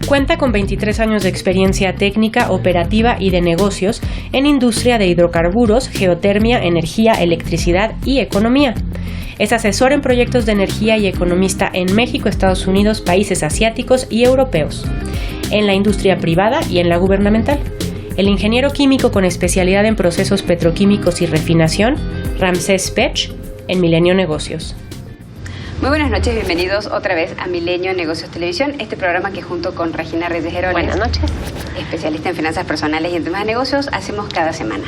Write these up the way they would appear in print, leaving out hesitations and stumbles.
Cuenta con 23 años de experiencia técnica, operativa y de negocios en industria de hidrocarburos, geotermia, energía, electricidad y economía. Es asesor en proyectos de energía y economista en México, Estados Unidos, países asiáticos y europeos, en la industria privada y en la gubernamental. El ingeniero químico con especialidad en procesos petroquímicos y refinación, Ramsés Pech, en Milenio Negocios. Muy buenas noches, bienvenidos otra vez a Milenio Negocios Televisión, este programa que junto con Regina Reyes Heroles, buenas noches, especialista en finanzas personales y en temas de negocios, hacemos cada semana.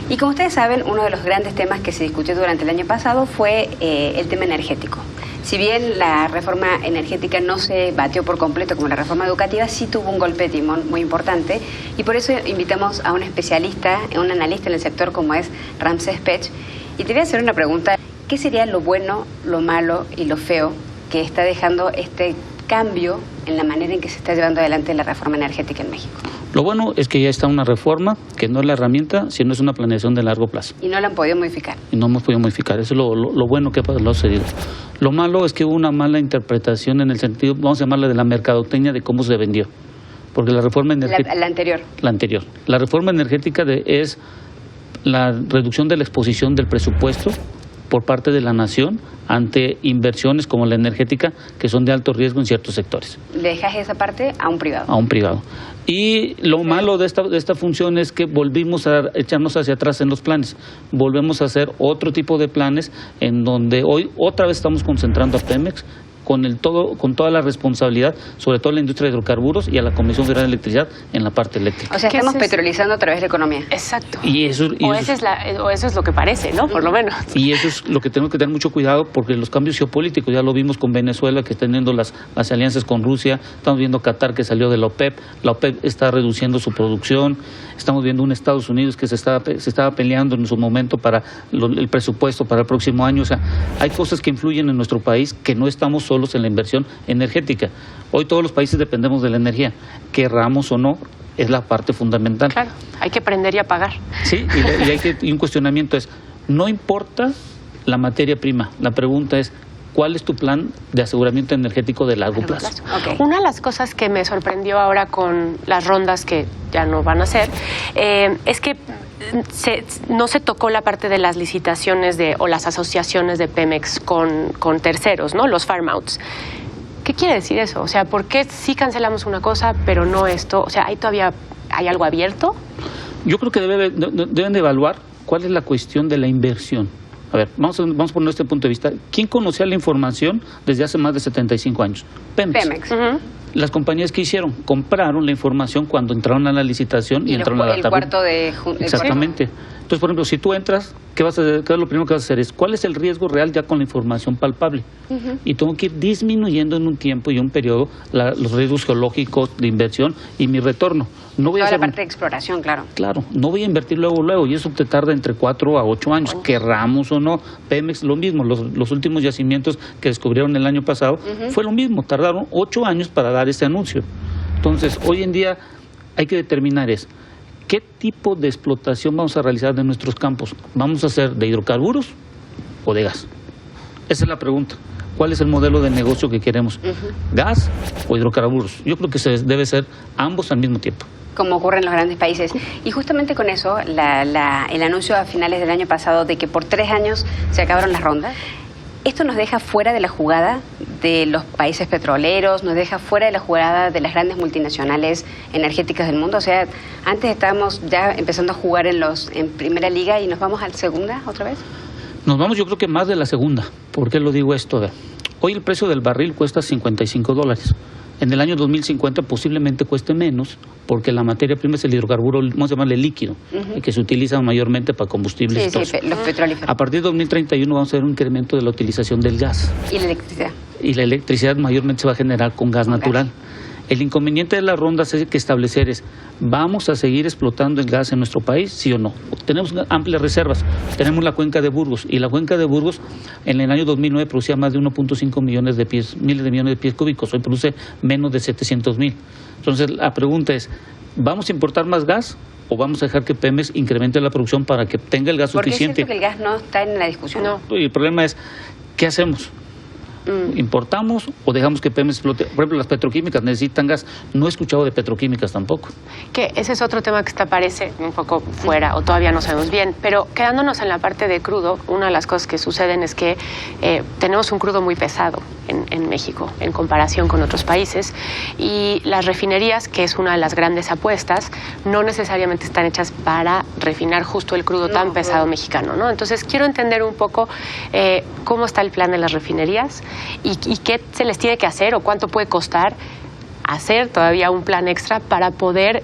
Y como ustedes saben, uno de los grandes temas que se discutió durante el año pasado fue el tema energético. Si bien la reforma energética no se batió por completo como la reforma educativa, sí tuvo un golpe de timón muy importante, y por eso invitamos a un especialista, un analista en el sector como es Ramsés Pech. Y te voy a hacer una pregunta: ¿qué sería lo bueno, lo malo y lo feo que está dejando este cambio en la manera en que se está llevando adelante la reforma energética en México? Lo bueno es que ya está una reforma que no es la herramienta, sino es una planeación de largo plazo. Y no la han podido modificar. Y no hemos podido modificar. Eso es lo bueno que ha sucedido. Lo malo es que hubo una mala interpretación en el sentido, vamos a llamarla, de la mercadotecnia de cómo se vendió. Porque la reforma energética... La anterior. La anterior. La reforma energética es la reducción de la exposición del presupuesto por parte de la nación ante inversiones como la energética, que son de alto riesgo en ciertos sectores. ¿Le dejas esa parte a un privado? A un privado. Y lo malo de esta función es que volvimos a echarnos hacia atrás en los planes. Volvemos a hacer otro tipo de planes en donde hoy otra vez estamos concentrando a Pemex con toda la responsabilidad, sobre todo a la industria de hidrocarburos y a la Comisión Federal de Electricidad en la parte eléctrica. O sea, estamos petrolizando a través de la economía. Exacto. O eso es lo que parece, ¿no? Por lo menos. Y eso es lo que tenemos que tener mucho cuidado, porque los cambios geopolíticos, ya lo vimos con Venezuela, que está teniendo las alianzas con Rusia, estamos viendo Qatar, que salió de la OPEP está reduciendo su producción, estamos viendo un Estados Unidos que se estaba peleando en su momento para el presupuesto para el próximo año. O sea, hay cosas que influyen en nuestro país, que no estamos solos en la inversión energética. Hoy todos los países dependemos de la energía, querramos o no, es la parte fundamental. Claro, hay que prender y apagar. Sí, y un cuestionamiento es, no importa la materia prima, la pregunta es, ¿cuál es tu plan de aseguramiento energético de largo plazo? Okay. Una de las cosas que me sorprendió ahora con las rondas que ya no van a hacer, es que no se tocó la parte de las licitaciones o las asociaciones de Pemex con terceros, ¿no? Los farm outs. ¿Qué quiere decir eso? O sea, ¿por qué sí cancelamos una cosa, pero no esto? O sea, ¿hay algo abierto? Yo creo que deben de evaluar cuál es la cuestión de la inversión. A ver, vamos a poner este punto de vista. ¿Quién conocía la información desde hace más de 75 años? Pemex. Uh-huh. Las compañías que hicieron, compraron la información cuando entraron a la licitación y entraron a la tabla. Exactamente. Entonces, por ejemplo, si tú entras, ¿qué es lo primero que vas a hacer? ¿Cuál es el riesgo real ya con la información palpable? Uh-huh. Y tengo que ir disminuyendo en un tiempo y un periodo los riesgos geológicos de inversión y mi retorno. No voy a hacer la parte de exploración, claro. Claro, no voy a invertir luego, y eso te tarda entre 4 a 8 años, querramos o no. Pemex lo mismo, los últimos yacimientos que descubrieron el año pasado, fue lo mismo, tardaron 8 años para dar ese anuncio. Entonces, hoy en día hay que determinar ¿qué tipo de explotación vamos a realizar de nuestros campos? ¿Vamos a hacer de hidrocarburos o de gas? Esa es la pregunta. ¿Cuál es el modelo de negocio que queremos? ¿Gas o hidrocarburos? Yo creo que debe ser ambos al mismo tiempo, como ocurre en los grandes países. Y justamente con eso, el anuncio a finales del año pasado de que por 3 años se acabaron las rondas, esto nos deja fuera de la jugada de los países petroleros, nos deja fuera de la jugada de las grandes multinacionales energéticas del mundo. O sea, antes estábamos ya empezando a jugar en primera liga y nos vamos a la segunda otra vez. Nos vamos, yo creo que más de la segunda. ¿Por qué lo digo esto? Hoy el precio del barril cuesta $55. En el año 2050 posiblemente cueste menos, porque la materia prima es el hidrocarburo, vamos a llamarle líquido, que se utiliza mayormente para combustibles. Sí, los petrolíferos. A partir de 2031 vamos a ver un incremento de la utilización del gas. Y la electricidad. Y la electricidad mayormente se va a generar con gas natural. El inconveniente de las rondas es que establecer ¿vamos a seguir explotando el gas en nuestro país, sí o no? Tenemos amplias reservas. Tenemos la cuenca de Burgos, y la cuenca de Burgos en el año 2009 producía más de 1.5 millones miles de millones de pies cúbicos. Hoy produce menos de 700,000. Entonces, la pregunta es, ¿vamos a importar más gas o vamos a dejar que Pemex incremente la producción para que tenga el gas suficiente? Porque es cierto que el gas no está en la discusión. No. Y el problema es, ¿qué hacemos? ¿Importamos o dejamos que Pemex explote? Por ejemplo, las petroquímicas necesitan gas. No he escuchado de petroquímicas tampoco. Que ese es otro tema que está parece un poco fuera o todavía no sabemos bien, pero quedándonos en la parte de crudo, una de las cosas que suceden es que tenemos un crudo muy pesado en México en comparación con otros países, y las refinerías, que es una de las grandes apuestas, no necesariamente están hechas para refinar justo el crudo tan pesado mexicano, ¿no? Entonces quiero entender un poco cómo está el plan de las refinerías y qué se les tiene que hacer o cuánto puede costar hacer todavía un plan extra para poder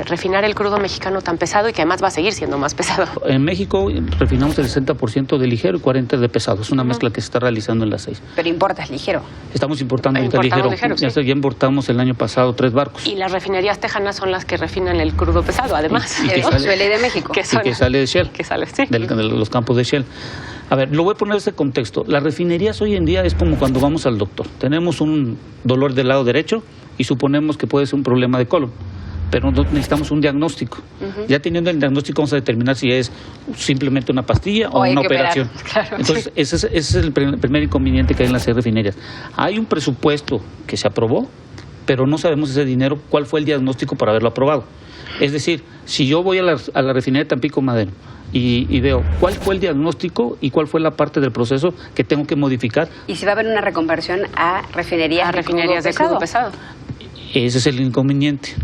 refinar el crudo mexicano tan pesado y que además va a seguir siendo más pesado. En México refinamos el 60% de ligero y 40% de pesado. Es una mezcla que se está realizando en las 6. Pero importas ligero. Estamos importando ligero. Sí. Ya importamos el año pasado 3 barcos. Y las refinerías tejanas son las que refinan el crudo pesado, además. Y que sale de México. Que sale de Shell. Que sale, sí. De los campos de Shell. A ver, lo voy a poner en ese contexto. Las refinerías hoy en día es como cuando vamos al doctor. Tenemos un dolor del lado derecho y suponemos que puede ser un problema de colon, pero necesitamos un diagnóstico. Ya teniendo el diagnóstico vamos a determinar si es simplemente una pastilla o una operación. Claro, entonces, sí. ese es el primer inconveniente que hay en las refinerías. Hay un presupuesto que se aprobó, pero no sabemos ese dinero, cuál fue el diagnóstico para haberlo aprobado. Es decir, si yo voy a la refinería de Tampico Madero y veo cuál fue el diagnóstico y cuál fue la parte del proceso que tengo que modificar. ¿Y si va a haber una reconversión a refinerías de crudo pesado? Ese es el inconveniente.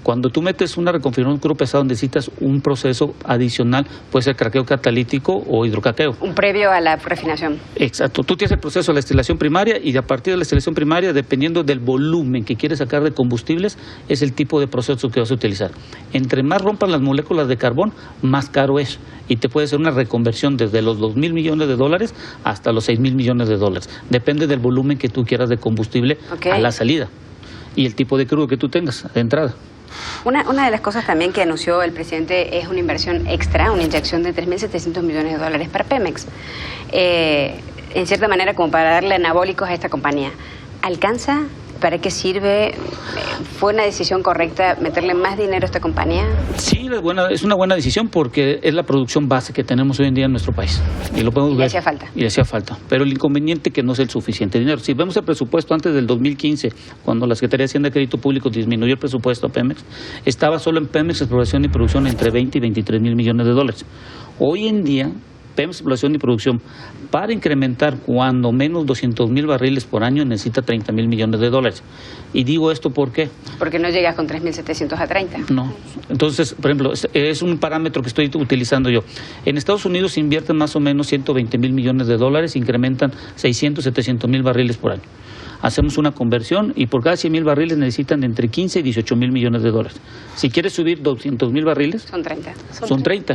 Cuando tú metes una reconfiguración de crudo pesado necesitas un proceso adicional, puede ser craqueo catalítico o hidrocaqueo. Un previo a la refinación. Exacto. Tú tienes el proceso de la destilación primaria y a partir de la destilación primaria, dependiendo del volumen que quieres sacar de combustibles, es el tipo de proceso que vas a utilizar. Entre más rompan las moléculas de carbón, más caro es. Y te puede ser una reconversión desde los $2,000 millones hasta los $6,000 millones. Depende del volumen que tú quieras de combustible a la salida y el tipo de crudo que tú tengas de entrada. Una de las cosas también que anunció el presidente es una inversión extra, una inyección de $3,700 millones para Pemex. En cierta manera como para darle anabólicos a esta compañía. ¿Alcanza? ¿Para qué sirve? ¿Fue una decisión correcta meterle más dinero a esta compañía? Sí, es una buena decisión porque es la producción base que tenemos hoy en día en nuestro país. Y lo podemos ver. Le hacía falta. Y le hacía falta. Pero el inconveniente es que no es el suficiente dinero. Si vemos el presupuesto antes del 2015, cuando la Secretaría de Hacienda y Crédito Público disminuyó el presupuesto a Pemex, estaba solo en Pemex exploración y producción entre $20 y $23,000 millones. Hoy en día, Pemex exploración y producción, para incrementar cuando menos 200,000 barriles por año, necesita $30,000 millones. Y digo esto ¿por qué? Porque no llegas con 3,700 a 30. No. Entonces, por ejemplo, es un parámetro que estoy utilizando yo. En Estados Unidos se invierten más o menos $120,000 millones, incrementan 600, 700,000 barriles por año. Hacemos una conversión y por cada 100,000 barriles necesitan entre 15 y 18,000 millones de dólares. Si quieres subir 200,000 barriles, son 30. Son 30.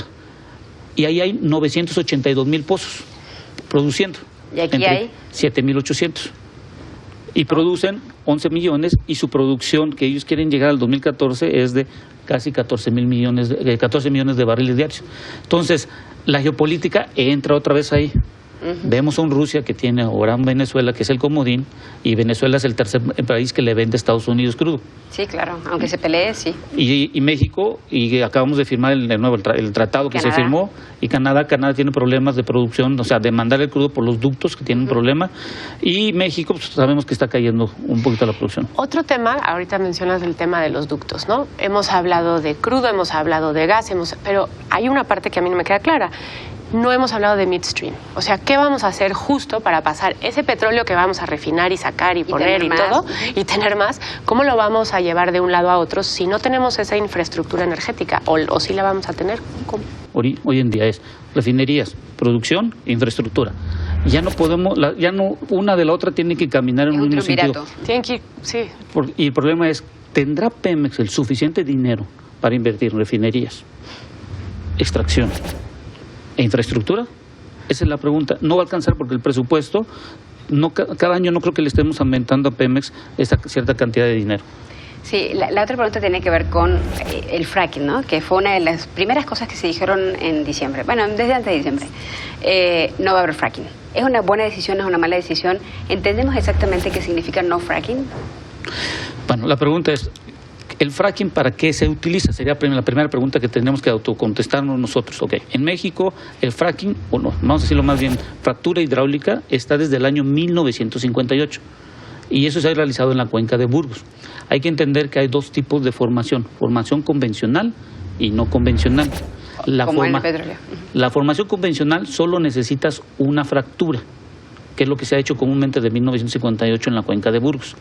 Y ahí hay 982,000 pozos produciendo. ¿Y aquí hay? 7,800. Y producen 11 millones y su producción que ellos quieren llegar al 2014 es de casi 14 millones de barriles diarios. Entonces, la geopolítica entra otra vez ahí. Vemos a un Rusia que tiene ahora un Venezuela que es el comodín y Venezuela es el tercer país que le vende a Estados Unidos crudo. Sí, claro, aunque se pelee, sí. Y México, y acabamos de firmar el tratado que se firmó, y Canadá tiene problemas de producción, o sea, de mandar el crudo por los ductos que tienen un problema, y México pues, sabemos que está cayendo un poquito la producción. Otro tema, ahorita mencionas el tema de los ductos, ¿no? Hemos hablado de crudo, hemos hablado de gas, pero hay una parte que a mí no me queda clara. No hemos hablado de midstream. O sea, ¿qué vamos a hacer justo para pasar ese petróleo que vamos a refinar y sacar y poner y todo, y tener más? ¿Cómo lo vamos a llevar de un lado a otro si no tenemos esa infraestructura energética? ¿O sí la vamos a tener? ¿Cómo? Hoy en día es refinerías, producción, infraestructura. Ya no podemos, una de la otra tiene que caminar en un mismo sentido. Tienen que ir, sí. Y el problema es, ¿tendrá Pemex el suficiente dinero para invertir en refinerías, extracción e infraestructura? Esa es la pregunta. No va a alcanzar porque el presupuesto, cada año no creo que le estemos aumentando a Pemex esa cierta cantidad de dinero. Sí, la otra pregunta tiene que ver con el fracking, ¿no? Que fue una de las primeras cosas que se dijeron en diciembre. Bueno, desde antes de diciembre. No va a haber fracking. ¿Es una buena decisión, es una mala decisión? ¿Entendemos exactamente qué significa no fracking? Bueno, la pregunta es, ¿El fracking para qué se utiliza? Sería la primera pregunta que tendríamos que autocontestarnos nosotros. Okay. En México, el fracking, o no, vamos a decirlo más bien, fractura hidráulica, está desde el año 1958. Y eso se ha realizado en la cuenca de Burgos. Hay que entender que hay dos tipos de formación convencional y no convencional. Como en el petróleo. La formación convencional solo necesitas una fractura, que es lo que se ha hecho comúnmente de 1958 en la cuenca de Burgos.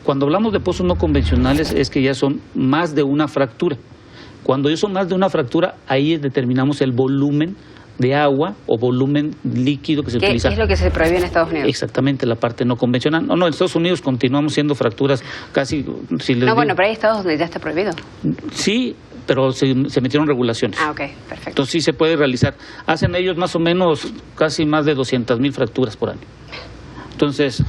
Cuando hablamos de pozos no convencionales es que ya son más de una fractura. Cuando ya son más de una fractura, ahí determinamos el volumen de agua o volumen líquido que se utiliza. ¿Qué es lo que se prohíbe en Estados Unidos? Exactamente, la parte no convencional. No, en Estados Unidos continuamos siendo fracturas casi... Bueno, pero hay estados donde ya está prohibido. Sí, pero se metieron regulaciones. Ah, ok, perfecto. Entonces sí se puede realizar. Hacen ellos más o menos casi más de 200,000 fracturas por año. Entonces,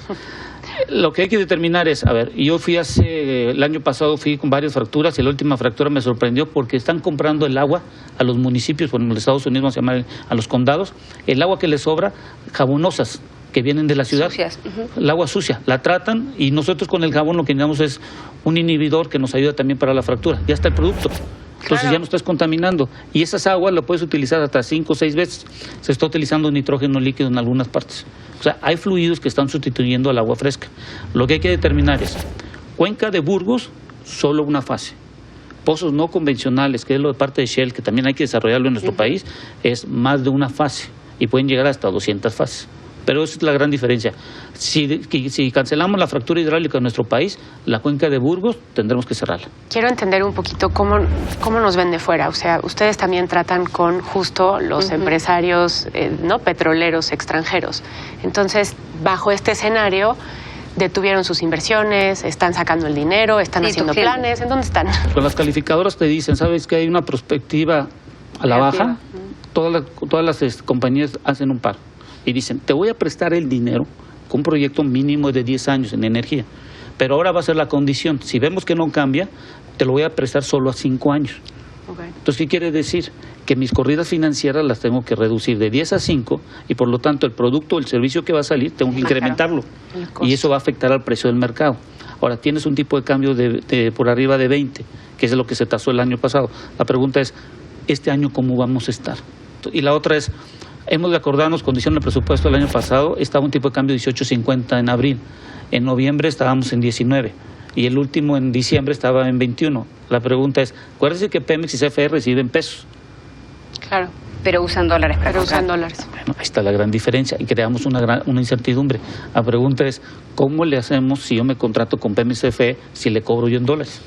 lo que hay que determinar es, a ver, yo el año pasado fui con varias fracturas y la última fractura me sorprendió porque están comprando el agua a los municipios, bueno, en los Estados Unidos vamos a llamar a los condados, el agua que les sobra, jabonosas, que vienen de la ciudad, sucias. El agua sucia, la tratan y nosotros con el jabón lo que necesitamos es un inhibidor que nos ayuda también para la fractura, ya está el producto. Entonces ya no estás contaminando. Y esas aguas las puedes utilizar hasta 5 o 6 veces. Se está utilizando nitrógeno líquido en algunas partes. O sea, hay fluidos que están sustituyendo al agua fresca. Lo que hay que determinar es, cuenca de Burgos, solo una fase. Pozos no convencionales, que es lo de parte de Shell, que también hay que desarrollarlo en nuestro país, es más de una fase. Y pueden llegar hasta 200 fases. Pero esa es la gran diferencia. Si cancelamos la fractura hidráulica en nuestro país, la cuenca de Burgos tendremos que cerrarla. Quiero entender un poquito cómo nos ven de fuera. O sea, ustedes también tratan con justo los empresarios no petroleros extranjeros. Entonces, bajo este escenario, detuvieron sus inversiones, están sacando el dinero, están haciendo planes. ¿En dónde están? Con las calificadoras te dicen, ¿sabes que hay una perspectiva a la baja? Todas las compañías hacen un paro. Y dicen, te voy a prestar el dinero con un proyecto mínimo de 10 años en energía. Pero ahora va a ser la condición. Si vemos que no cambia, te lo voy a prestar solo a 5 años. Okay. Entonces, ¿qué quiere decir? Que mis corridas financieras las tengo que reducir de 10 a 5 y por lo tanto el producto o el servicio que va a salir tengo que incrementarlo. Y eso va a afectar al precio del mercado. Ahora, tienes un tipo de cambio por arriba de 20, que es lo que se tasó el año pasado. La pregunta es, ¿este año cómo vamos a estar? Y la otra es, hemos de acordarnos, condición del presupuesto del año pasado, estaba un tipo de cambio de 18.50 en abril. En noviembre estábamos en 19 y el último en diciembre estaba en 21. La pregunta es, acuérdense que Pemex y CFE reciben pesos. Claro. Pero usan dólares. Pero usan dólares. Bueno, ahí está la gran diferencia y creamos una incertidumbre. La pregunta es, ¿cómo le hacemos si yo me contrato con Pemex CFE si le cobro yo en dólares?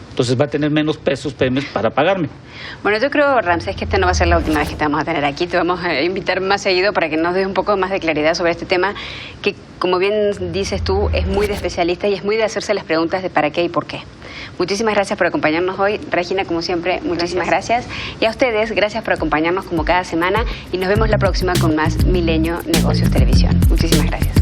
Entonces va a tener menos pesos Pemex para pagarme. Bueno, yo creo, Ramsés, que esta no va a ser la última vez que te vamos a tener aquí. Te vamos a invitar más seguido para que nos des un poco más de claridad sobre este tema que, como bien dices tú, es muy de especialista y es muy de hacerse las preguntas de para qué y por qué. Muchísimas gracias por acompañarnos hoy. Regina, como siempre, muchísimas gracias. Y a ustedes, gracias por acompañarnos como cada semana y nos vemos la próxima con más Milenio Negocios Televisión. Muchísimas gracias.